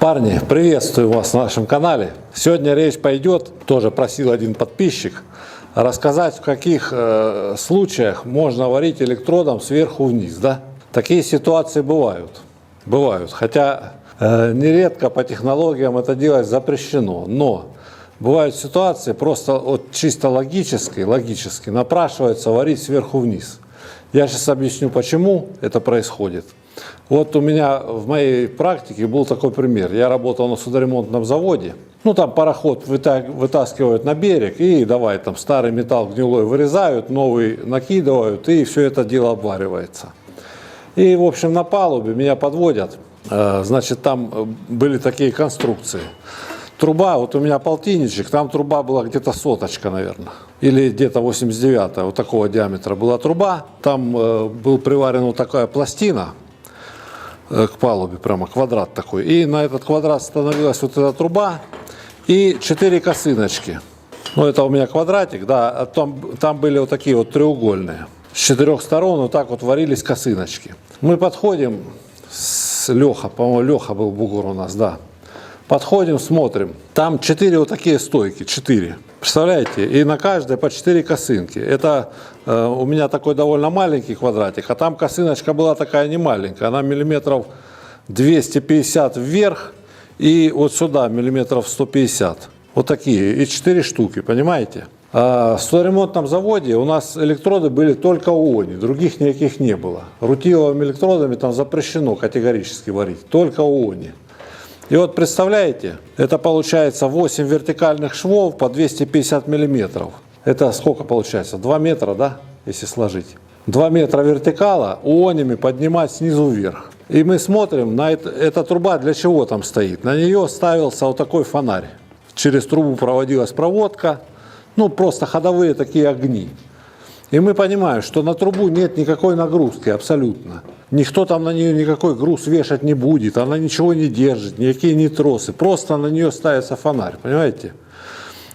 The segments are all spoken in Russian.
Парни, приветствую вас на нашем канале. Сегодня речь пойдет, тоже просил один подписчик, рассказать, в каких случаях можно варить электродом сверху вниз. Да? Такие ситуации бывают. Хотя нередко по технологиям это делать запрещено. Но бывают ситуации, просто чисто логически напрашивается варить сверху вниз. Я сейчас объясню, почему это происходит. Вот у меня в моей практике был такой пример. Я работал на судоремонтном заводе. Ну, там пароход вытаскивают на берег и давай там старый металл гнилой вырезают, новый накидывают, и все это дело обваривается. И, в общем, на палубе меня подводят. Значит, там были такие конструкции. Труба, вот у меня полтинничек, там труба была где-то соточка, наверное. Или где-то 89-я, вот такого диаметра была труба. Там был приварен вот такая пластина к палубе, прямо квадрат такой. И на этот квадрат становилась вот эта труба и 4 косыночки. Ну, это у меня квадратик, да, а там были вот такие вот треугольные. С 4 сторон вот так вот варились косыночки. Мы подходим с Леха, по-моему, Леха был бугор у нас, да. Подходим, смотрим. Там 4 вот такие стойки, 4. Представляете? И на каждой по 4 косынки. Это у меня такой довольно маленький квадратик, а там косыночка была такая не маленькая. Она миллиметров 250 вверх и вот сюда миллиметров 150. Вот такие. И 4 штуки, понимаете? А в судоремонтном заводе у нас электроды были только ООНи, других никаких не было. Рутиловыми электродами там запрещено категорически варить, только ООНи. И вот представляете, это получается 8 вертикальных швов по 250 миллиметров. Это сколько получается? 2 метра, да, если сложить. 2 метра вертикала ООНями поднимать снизу вверх. И мы смотрим, на эта труба для чего там стоит. На нее ставился вот такой фонарь. Через трубу проводилась проводка, ну просто ходовые такие огни. И мы понимаем, что на трубу нет никакой нагрузки абсолютно. Никто там на нее никакой груз вешать не будет, она ничего не держит, никакие не тросы. Просто на нее ставится фонарь, понимаете?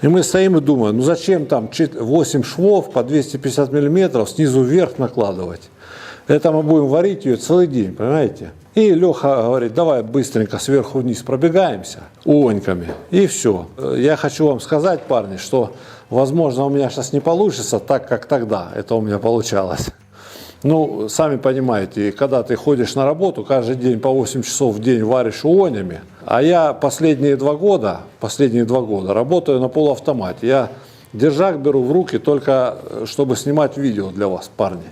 И мы стоим и думаем, ну зачем там 8 швов по 250 миллиметров снизу вверх накладывать? Это мы будем варить ее целый день, понимаете? И Леха говорит, давай быстренько сверху вниз пробегаемся ООНьками, и все. Я хочу вам сказать, парни, что, возможно, у меня сейчас не получится так, как тогда это у меня получалось. Ну, сами понимаете, когда ты ходишь на работу, каждый день по 8 часов в день варишь ООНями, а я последние два года работаю на полуавтомате. Я держак беру в руки только, чтобы снимать видео для вас, парни.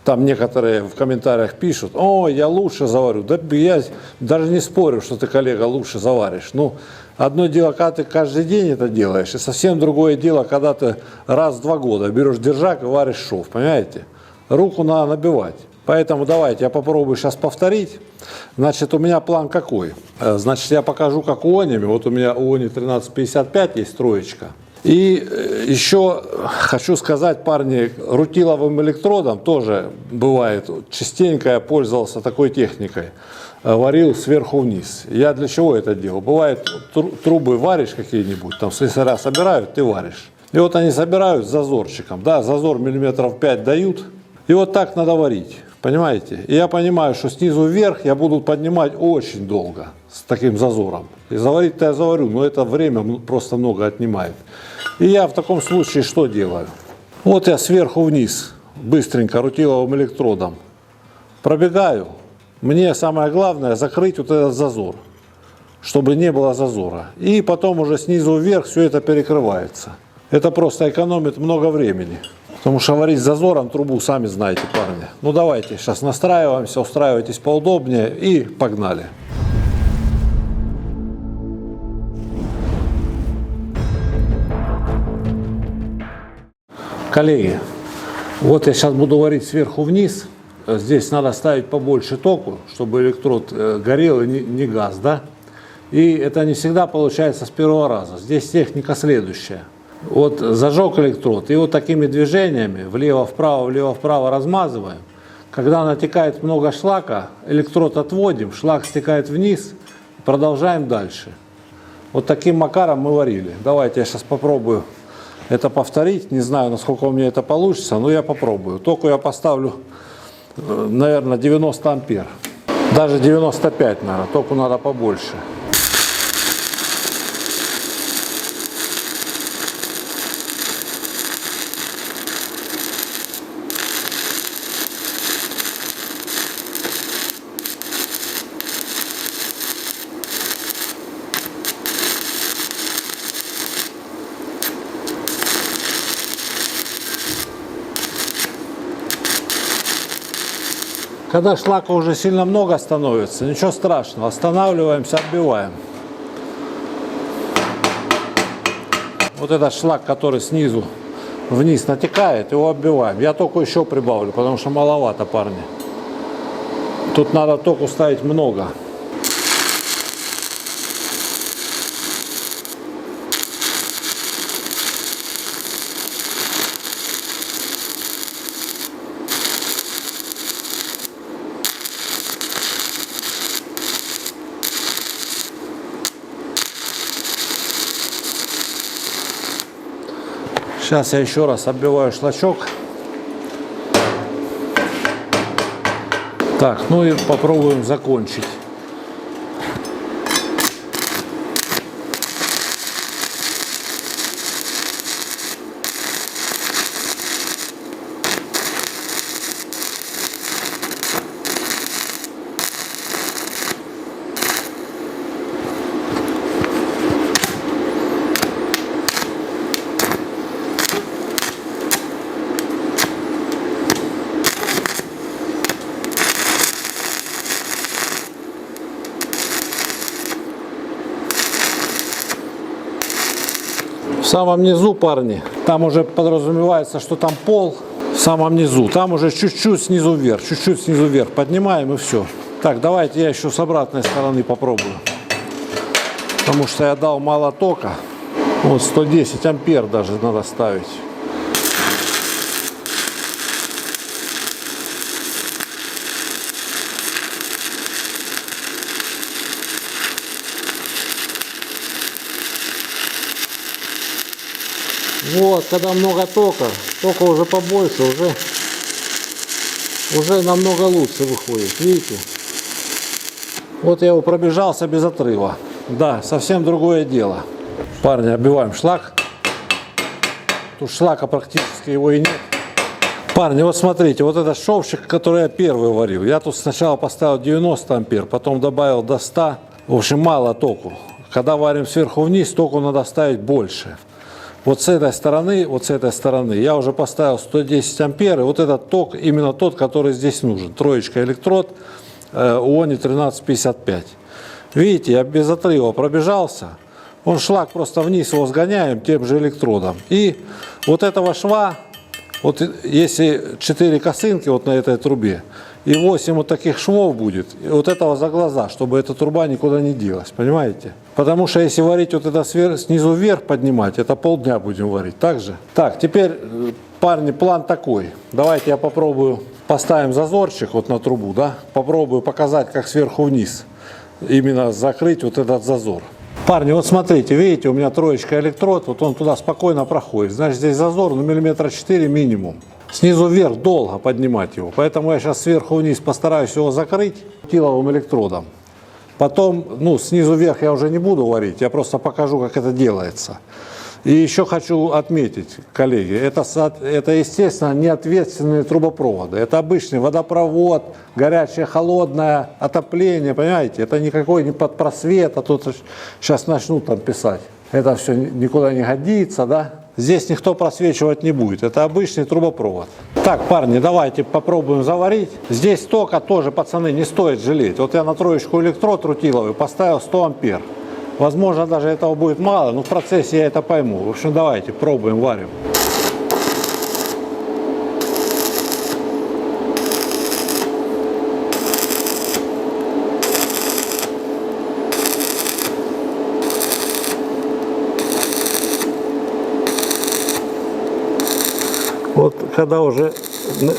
Там некоторые в комментариях пишут, о, я лучше заварю. Да я даже не спорю, что ты, коллега, лучше заваришь. Ну, одно дело, когда ты каждый день это делаешь, и совсем другое дело, когда ты раз в 2 года берешь держак и варишь шов, понимаете? Руку надо набивать. Поэтому давайте я попробую сейчас повторить. Значит, у меня план какой? Значит, я покажу, как ООНями. Вот у меня ООНи 1355 есть, троечка. И еще хочу сказать, парни, рутиловым электродом тоже бывает. Частенько я пользовался такой техникой. Варил сверху вниз. Я для чего это делал? Бывает, трубы варишь какие-нибудь, там слесаря собирают, ты варишь. И вот они собирают с зазорчиком. Да, зазор миллиметров 5 дают. И вот так надо варить, понимаете? И я понимаю, что снизу вверх я буду поднимать очень долго, с таким зазором. И заварить-то я заварю, но это время просто много отнимает. И я в таком случае что делаю? Вот я сверху вниз, быстренько, рутиловым электродом пробегаю. Мне самое главное закрыть вот этот зазор, чтобы не было зазора. И потом уже снизу вверх все это перекрывается. Это просто экономит много времени. Потому что варить с зазором трубу, сами знаете, парни. Ну давайте, сейчас настраиваемся, устраивайтесь поудобнее и погнали. Коллеги, вот я сейчас буду варить сверху вниз. Здесь надо ставить побольше току, чтобы электрод горел и не гас, да? И это не всегда получается с первого раза. Здесь техника следующая. Вот зажег электрод, и вот такими движениями влево-вправо размазываем. Когда натекает много шлака, электрод отводим, шлак стекает вниз, продолжаем дальше. Вот таким макаром мы варили. Давайте я сейчас попробую это повторить. Не знаю, насколько у меня это получится, но я попробую. Току я поставлю, наверное, 90 ампер. Даже 95, наверное, току надо побольше. Когда шлака уже сильно много становится, ничего страшного, останавливаемся, отбиваем. Вот этот шлак, который снизу вниз натекает, его отбиваем. Я току еще прибавлю, потому что маловато, парни. Тут надо току ставить много. Сейчас я еще раз оббиваю шлачок. Так, ну и попробуем закончить. В самом низу, парни, там уже подразумевается, что там пол. В самом низу, там уже чуть-чуть снизу вверх, поднимаем и все. Так, давайте я еще с обратной стороны попробую. Потому что я дал мало тока. Вот 110 ампер даже надо ставить. Вот, когда много тока уже побольше, уже намного лучше выходит, видите? Вот я его пробежался без отрыва. Да, совсем другое дело. Парни, оббиваем шлак. Тут шлака практически его и нет. Парни, вот смотрите, вот этот шовчик, который я первый варил. Я тут сначала поставил 90 ампер, потом добавил до 100. В общем, мало току. Когда варим сверху вниз, току надо ставить больше. Вот с этой стороны я уже поставил 110 ампер, и вот этот ток, именно тот, который здесь нужен. Троечка электрод, ОНИ 1355. Видите, я без отрыва пробежался. Он шлак просто вниз его сгоняем тем же электродом. И вот этого шва, вот если 4 косынки вот на этой трубе, и 8 вот таких швов будет, и вот этого за глаза, чтобы эта труба никуда не делась, понимаете? Потому что если варить вот это снизу вверх поднимать, это полдня будем варить, так же? Так, теперь, парни, план такой. Давайте я попробую, поставим зазорчик вот на трубу, да? Попробую показать, как сверху вниз именно закрыть вот этот зазор. Парни, вот смотрите, видите, у меня троечка электрод, вот он туда спокойно проходит. Значит, здесь зазор, ну, миллиметра 4 минимум. Снизу вверх долго поднимать его, поэтому я сейчас сверху вниз постараюсь его закрыть тиловым электродом. Потом, ну, снизу вверх я уже не буду варить, я просто покажу, как это делается. И еще хочу отметить, коллеги, это естественно, не ответственные трубопроводы. Это обычный водопровод, горячее, холодное, отопление, понимаете? Это никакой не подпросвет, а тут сейчас начнут там писать. Это все никуда не годится, да? Здесь никто просвечивать не будет. Это обычный трубопровод. Так, парни, давайте попробуем заварить. Здесь тока тоже, пацаны, не стоит жалеть. Вот я на троечку электрод рутиловый поставил 100 ампер. Возможно, даже этого будет мало, но в процессе я это пойму. В общем, давайте пробуем, варим. Вот когда уже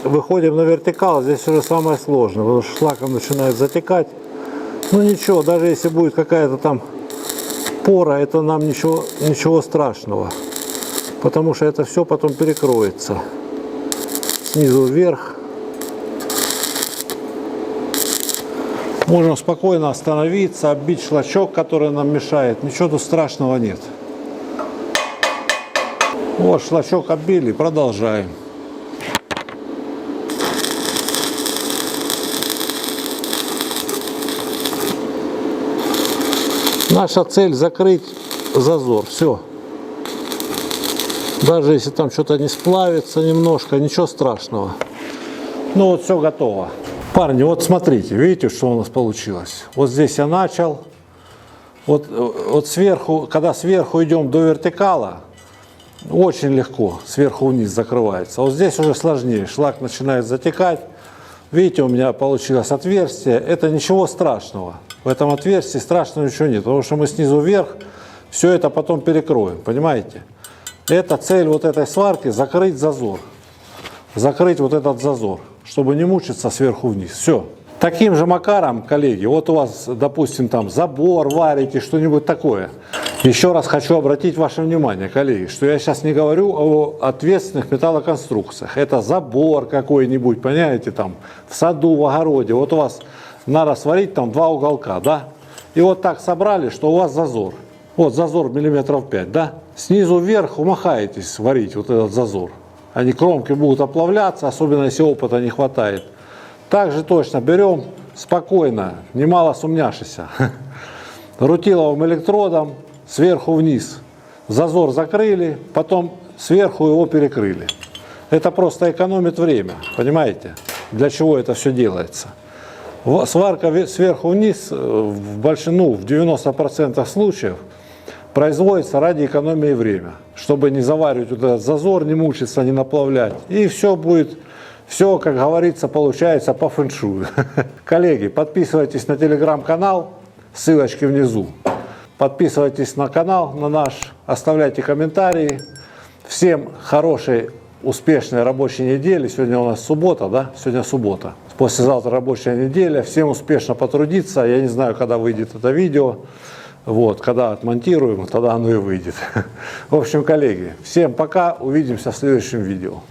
выходим на вертикал, здесь уже самое сложное, потому что шлаком начинает затекать. Ну ничего, даже если будет какая-то там пора, это нам ничего страшного, потому что это все потом перекроется снизу вверх. Можем спокойно остановиться, оббить шлачок, который нам мешает, ничего тут страшного нет. Вот шлачок оббили, продолжаем. Наша цель закрыть зазор, все. Даже если там что-то не сплавится немножко, ничего страшного. Ну вот все готово. Парни, вот смотрите, видите, что у нас получилось? Вот здесь я начал. Вот сверху, когда сверху идем до вертикала, очень легко сверху вниз закрывается. Вот здесь уже сложнее, шлак начинает затекать. Видите, у меня получилось отверстие. Это ничего страшного. В этом отверстии страшного ничего нет, потому что мы снизу вверх все это потом перекроем, понимаете? Это цель вот этой сварки — закрыть зазор. Закрыть вот этот зазор, чтобы не мучиться сверху вниз. Все. Таким же макаром, коллеги, вот у вас, допустим, там забор варите, что-нибудь такое. Еще раз хочу обратить ваше внимание, коллеги, что я сейчас не говорю о ответственных металлоконструкциях. Это забор какой-нибудь, понимаете, там в саду, в огороде. Вот у вас надо сварить там 2 уголка, да? И вот так собрали, что у вас зазор. Вот зазор миллиметров 5, да? Снизу вверх умахаетесь варить вот этот зазор. Они кромки будут оплавляться, особенно если опыта не хватает. Также точно берем спокойно, немало сумняшися, рутиловым электродом сверху вниз. Зазор закрыли, потом сверху его перекрыли. Это просто экономит время, понимаете, для чего это все делается. Сварка сверху вниз в 90% случаев производится ради экономии времени, чтобы не заваривать вот этот зазор, не мучиться, не наплавлять. И все будет... Все, как говорится, получается по фэншую. Коллеги, подписывайтесь на телеграм-канал, ссылочки внизу. Подписывайтесь на канал, на наш, оставляйте комментарии. Всем хорошей, успешной рабочей недели. Сегодня у нас суббота, да? Сегодня суббота. Послезавтра рабочая неделя. Всем успешно потрудиться. Я не знаю, когда выйдет это видео. Вот, когда отмонтируем, тогда оно и выйдет. В общем, коллеги, всем пока. Увидимся в следующем видео.